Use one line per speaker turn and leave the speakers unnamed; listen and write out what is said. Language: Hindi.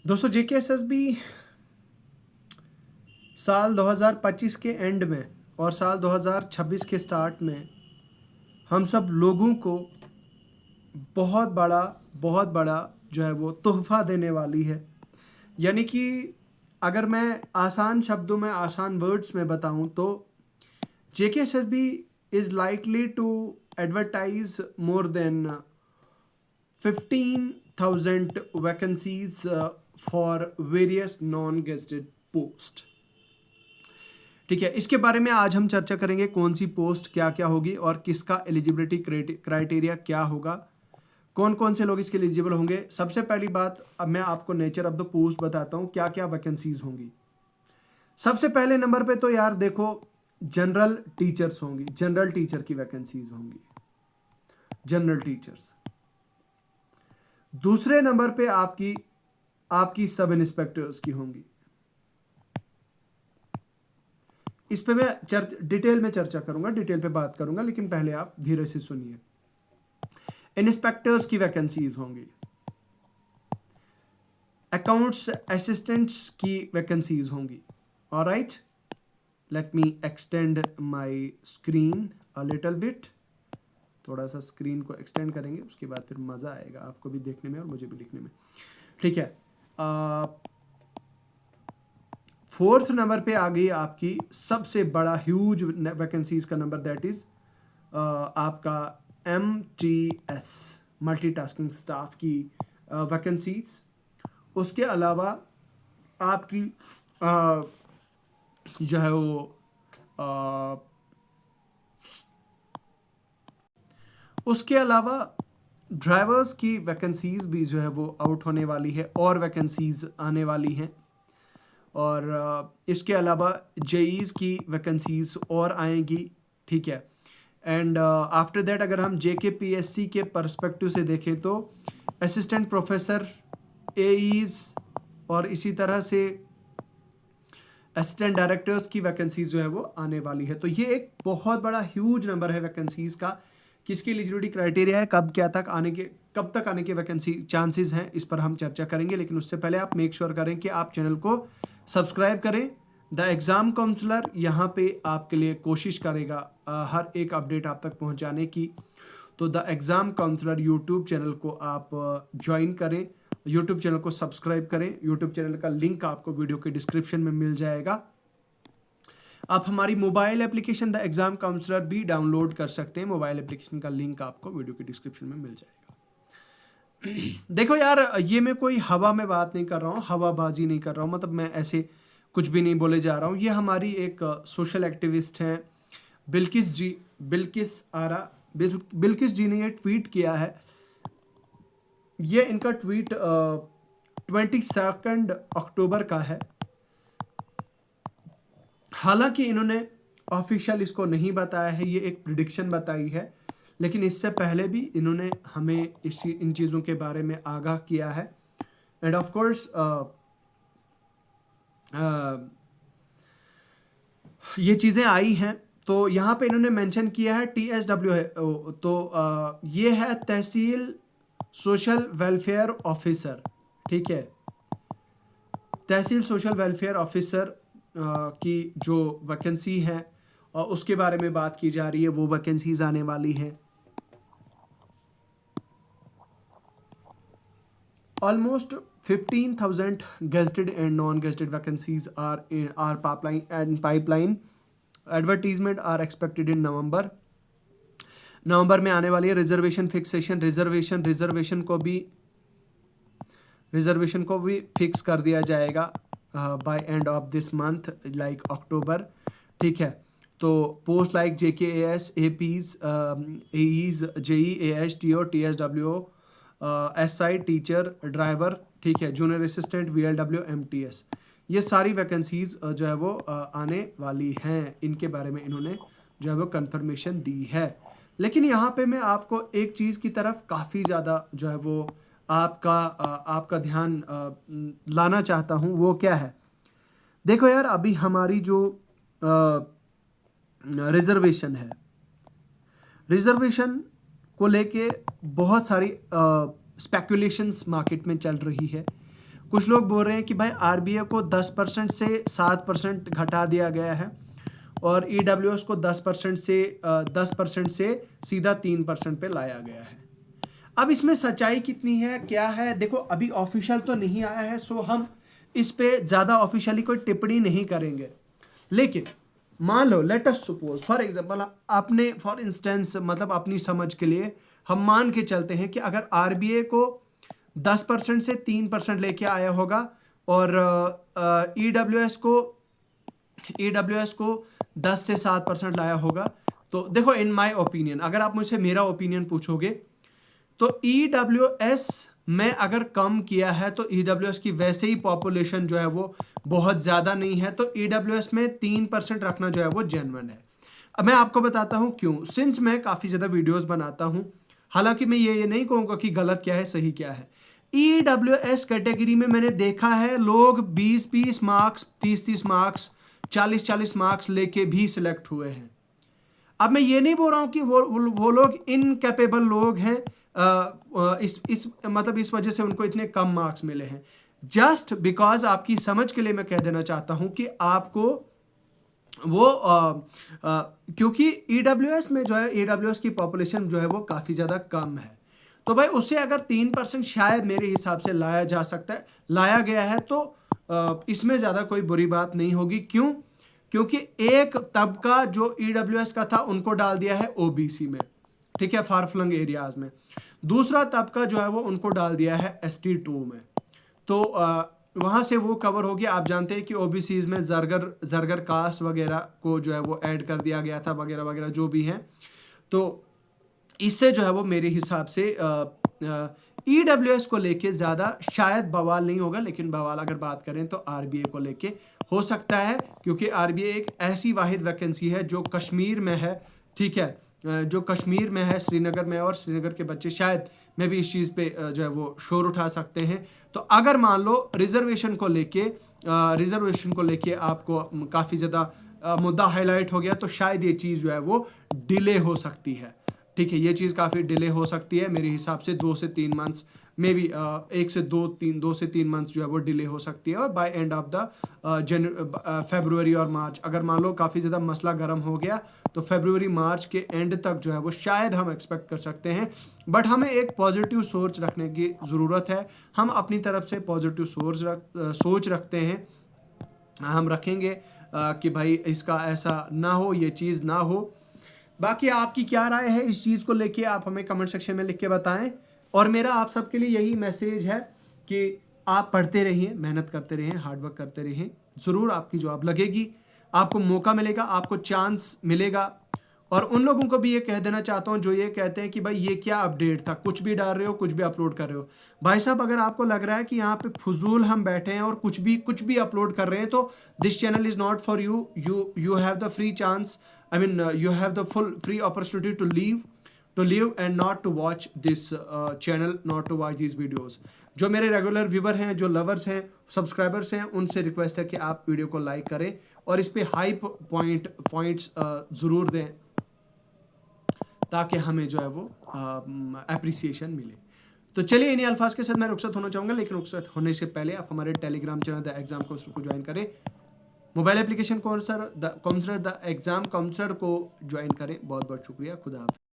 दोस्तों JKSSB साल 2025 के एंड में और साल 2026 के स्टार्ट में हम सब लोगों को बहुत बड़ा जो है वो तोहफा देने वाली है। यानी कि अगर मैं आसान शब्दों में, आसान वर्ड्स में बताऊं तो JKSSB is likely to advertise more than 15,000 vacancies for various non gazetted post. ठीक है, इसके बारे में आज हम चर्चा करेंगे, कौन सी पोस्ट क्या क्या होगी और किसका एलिजिबिलिटी क्राइटेरिया क्या होगा, कौन कौन से लोग इसके एलिजिबल होंगे। सबसे पहली बात, अब मैं आपको नेचर ऑफ द पोस्ट बताता हूं, क्या क्या वैकेंसीज होंगी। सबसे पहले नंबर पे तो यार देखो, जनरल टीचर्स होंगी, जनरल टीचर की वैकेंसीज होंगी, जनरल टीचर्स। दूसरे नंबर पे आपकी सब इंस्पेक्टर्स की होंगी। इस पे मैं डिटेल में चर्चा करूंगा, डिटेल पे बात करूंगा, लेकिन पहले आप धीरे से सुनिए। इंस्पेक्टर्स की वैकेंसीज होंगी, अकाउंट्स असिस्टेंट्स की वैकेंसीज होंगी। Alright, let me extend my screen a little bit. थोड़ा सा स्क्रीन को एक्सटेंड करेंगे, उसके बाद फिर मजा आएगा आपको भी देखने में और मुझे भी लिखने में। ठीक है, फोर्थ नंबर पे आ गई आपकी सबसे बड़ा ह्यूज वैकेंसीज का नंबर, दैट इज आपका MTS, मल्टीटास्किंग स्टाफ की वैकेंसीज। उसके अलावा आपकी जो है वो उसके अलावा ड्राइवर्स की वैकेंसीज भी जो है वो आउट होने वाली है और वैकेंसीज आने वाली हैं। और इसके अलावा जेईज की वैकेंसीज और आएंगी। ठीक है, एंड आफ्टर दैट अगर हम JKPSC के पर्सपेक्टिव से देखें तो असिस्टेंट प्रोफेसर, AEs और इसी तरह से असिस्टेंट डायरेक्टर्स की वैकेंसीज जो है वो आने वाली है। तो ये एक बहुत बड़ा ह्यूज नंबर है वैकेंसीज का। किसकी एलिजिबिलिटी क्राइटेरिया है, कब तक आने के वैकेंसी चांसेस हैं, इस पर हम चर्चा करेंगे। लेकिन उससे पहले आप मेक श्योर करें कि आप चैनल को सब्सक्राइब करें। द एग्ज़ाम काउंसलर यहाँ पे आपके लिए कोशिश करेगा हर एक अपडेट आप तक पहुँचाने की। तो the exam counsellor YouTube channel को आप ज्वाइन करें, यूट्यूब चैनल को सब्सक्राइब करें। यूट्यूब चैनल का लिंक आपको वीडियो के डिस्क्रिप्शन में मिल जाएगा। आप हमारी mobile application the exam counsellor भी डाउनलोड कर सकते हैं। मोबाइल एप्लीकेशन का लिंक आपको वीडियो के डिस्क्रिप्शन में मिल जाएगा। देखो यार, ये मैं कोई हवा में बात नहीं कर रहा हूँ, हवाबाजी नहीं कर रहा हूँ, मतलब मैं ऐसे कुछ भी नहीं बोले जा रहा हूँ। ये हमारी एक सोशल एक्टिविस्ट हैं बिल्किस जी ने ये ट्वीट किया है। ये इनका ट्वीट 22 अक्टूबर का है। हालांकि इन्होंने ऑफिशियल इसको नहीं बताया है, ये एक प्रिडिक्शन बताई है, लेकिन इससे पहले भी इन्होंने हमें इन चीज़ों के बारे में आगाह किया है। एंड ऑफ कोर्स ये चीज़ें आई हैं। तो यहाँ पे इन्होंने मेंशन किया है TSW है, तो ये है तहसील सोशल वेलफेयर ऑफिसर। ठीक है, तहसील सोशल वेलफेयर ऑफिसर की जो वैकेंसी है और उसके बारे में बात की जा रही है, वो वैकेंसीज आने वाली हैं। Almost 15,000 gazetted and non gazetted vacancies are pipeline. Advertisement are expected in November में आने वाली है। रिजर्वेशन फिक्सेशन, रिजर्वेशन को भी फिक्स कर दिया जाएगा by end of this month, like October. ठीक है, तो post like JKAS, APs, AEs, JE, AS, TO, TSW, SI, teacher, driver, ठीक है, जूनियर असिस्टेंट, VLW, MTS, ये सारी वैकेंसीज जो है वो आने वाली हैं। इनके बारे में इन्होंने जो है वो कंफर्मेशन दी है। लेकिन यहाँ पे मैं आपको एक चीज़ की तरफ काफ़ी ज़्यादा जो है वो आपका ध्यान लाना चाहता हूँ। वो क्या है, देखो यार, अभी हमारी जो रिजर्वेशन है, रिजर्वेशन को लेके बहुत सारी स्पेकुलेशंस मार्केट में चल रही है। कुछ लोग बोल रहे हैं कि भाई आरबीए को 10% से 7% घटा दिया गया है और ईडब्ल्यूएस को 10% से सीधा 3% पे लाया गया है। अब इसमें सच्चाई कितनी है, क्या है, देखो अभी ऑफिशियल तो नहीं आया है, सो हम इस पे ज़्यादा ऑफिशियली कोई टिप्पणी नहीं करेंगे। लेकिन मान लो, let us suppose for example, आपने फॉर इंस्टेंस मतलब अपनी समझ के लिए हम मान के चलते हैं कि अगर आरबीए को 10% से 3% लेके आया होगा और ईडब्ल्यूएस को 10 से 7% लाया होगा, तो देखो इन माय ओपिनियन, अगर आप मुझसे मेरा ओपिनियन पूछोगे तो ईडब्ल्यूएस में अगर कम किया है तो ईडब्ल्यूएस की वैसे ही पॉपुलेशन जो है वो बहुत ज़्यादा नहीं है, तो ईडब्ल्यूएस में 3% रखना जो है वो जेन्युइन है। अब मैं आपको बताता हूँ क्यों। सिंस मैं काफ़ी ज़्यादा वीडियोस बनाता हूँ, हालांकि मैं ये नहीं कहूँगा कि गलत क्या है सही क्या है। ईडब्ल्यूएस कैटेगरी में मैंने देखा है लोग 20-20 मार्क्स, 30-30 मार्क्स, 40-40 मार्क्स लेके भी सिलेक्ट हुए हैं। अब मैं ये नहीं बोल रहा हूँ कि वो लोग इनकैपेबल लोग हैं, इस वजह से उनको इतने कम मार्क्स मिले हैं। जस्ट बिकॉज आपकी समझ के लिए मैं कह देना चाहता हूं कि आपको वो क्योंकि ईडब्ल्यूएस में जो है, ईडब्ल्यूएस की पॉपुलेशन जो है वो काफ़ी ज़्यादा कम है, तो भाई उससे अगर 3% शायद मेरे हिसाब से लाया जा सकता है, लाया गया है, तो इसमें ज़्यादा कोई बुरी बात नहीं होगी। क्यों? क्योंकि एक तबका जो ईडब्ल्यूएस का था उनको डाल दिया है ओबीसी में, ठीक है, फार फ्लंग एरियाज में। दूसरा तबका जो है वो उनको डाल दिया है ST2 में, तो वहाँ से वो कवर हो गया। आप जानते हैं कि ओबीसीज में जरगर कास्ट वगैरह को जो है वो ऐड कर दिया गया था, वगैरह वगैरह जो भी हैं। तो इससे जो है वो मेरे हिसाब से ईडब्ल्यूएस को लेके ज़्यादा शायद बवाल नहीं होगा, लेकिन बवाल अगर बात करें तो आरबीए को लेके हो सकता है, क्योंकि आरबीए एक ऐसी वाहिद वैकेंसी है जो कश्मीर में है, ठीक है, जो कश्मीर में है, श्रीनगर में, और श्रीनगर के बच्चे शायद मैं भी इस चीज़ पे जो है वो शोर उठा सकते हैं। तो अगर मान लो रिजर्वेशन को लेके आपको काफ़ी ज़्यादा मुद्दा हाईलाइट हो गया, तो शायद ये चीज़ जो है वो डिले हो सकती है, ठीक है, ये चीज़ काफ़ी डिले हो सकती है। मेरे हिसाब से 2 से 3 मंथ्स, मे बी 2 से 3 मंथ्स जो है वो डिले हो सकती है, और बाय एंड ऑफ द फरवरी और मार्च, अगर मान लो काफ़ी ज़्यादा मसला गर्म हो गया तो फरवरी मार्च के एंड तक जो है वो शायद हम एक्सपेक्ट कर सकते हैं। बट हमें एक पॉजिटिव सोच रखने की ज़रूरत है। हम अपनी तरफ से पॉजिटिव सोच रखते हैं, हम रखेंगे कि भाई इसका ऐसा ना हो, ये चीज़ ना हो। बाकी आपकी क्या राय है इस चीज़ को लेके, आप हमें कमेंट सेक्शन में लिख के बताएं। और मेरा आप सबके लिए यही मैसेज है कि आप पढ़ते रहिए, मेहनत करते रहिए, हार्डवर्क करते रहिए, ज़रूर आपकी जॉब लगेगी, आपको मौका मिलेगा, आपको चांस मिलेगा। और उन लोगों को भी ये कह देना चाहता हूँ जो ये कहते हैं कि भाई ये क्या अपडेट था, कुछ भी डाल रहे हो, कुछ भी अपलोड कर रहे हो। भाई साहब, अगर आपको लग रहा है कि यहाँ पे फजूल हम बैठे हैं और कुछ भी अपलोड कर रहे हैं, तो this channel is not for you. You have the free chance, I mean, you have the full free opportunity to live and not to watch this channel, not to watch these videos. जो मेरे रेगुलर व्यूवर हैं, जो लवर्स हैं, सब्सक्राइबर्स हैं, उनसे रिक्वेस्ट है कि आप वीडियो को लाइक करें और इस पे हाई पॉइंट्स ज़रूर दें, ताकि हमें जो है वो अप्रिसिएशन मिले। तो चलिए, इन्हीं अल्फाज के साथ मैं रुखसत होना चाहूँगा, लेकिन रुखसत होने से पहले आप हमारे Telegram channel the exam counsellor को ज्वाइन करें, mobile application counsellor the exam counsellor को ज्वाइन करें। बहुत बहुत शुक्रिया, खुदा हाफिज़।